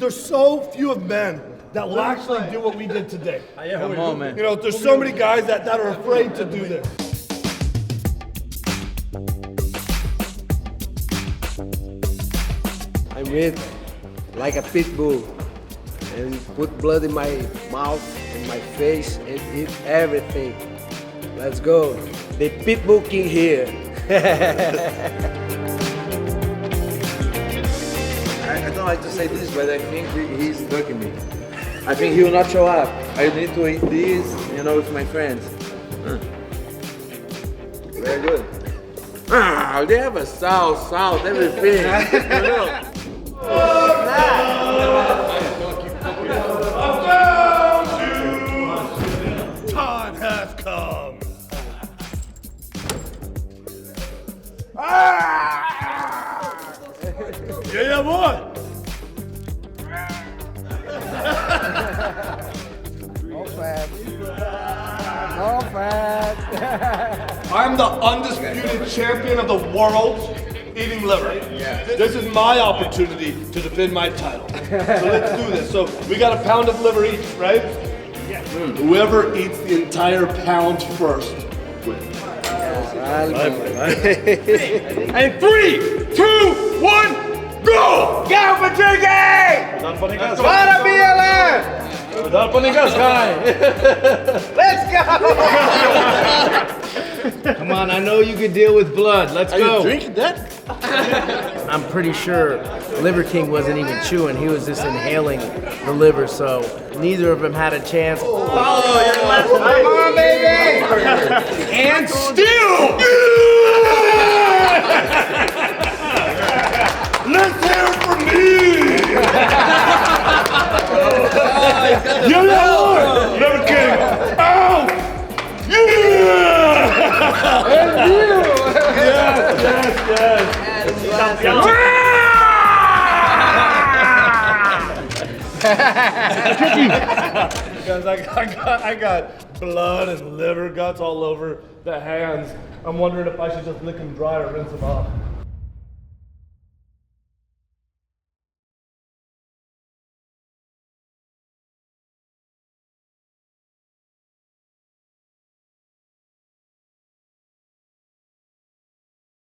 there's so few of men that will actually do what we did today. Come on, man. You know, there's so many guys that are afraid to do this. I made like a Pitbull and put blood in my mouth and my face and eat everything. Let's go. The Pitbull King here. I don't like to say this, but I think he's ducking me. I think he will not show up. I need to eat this, you know, with my friends. Very good. Ah, they have a sauce, everything. You know. Time has come. Yeah, boy. No fat. No fat. I'm the undisputed champion of the world eating liver. Yeah. This is my opportunity to defend my title. So let's do this. So we got a pound of liver each, right? Yeah. Whoever eats the entire pound first wins. And 3, 2, 1, go! Go, Patricky! Without funny guys. Bora, BLM! Without funny guys, guy. Let's go! Come on, I know you can deal with blood. Let's go. You drinking that? I'm pretty sure Liver King wasn't even chewing, he was just inhaling the liver, so neither of them had a chance. Come on, baby! And still! Let's hear it from me! Yeah, Liver King! Out! Yeah! And you! Yes! Because I got blood and liver guts all over the hands. I'm wondering if I should just lick them dry or rinse them off.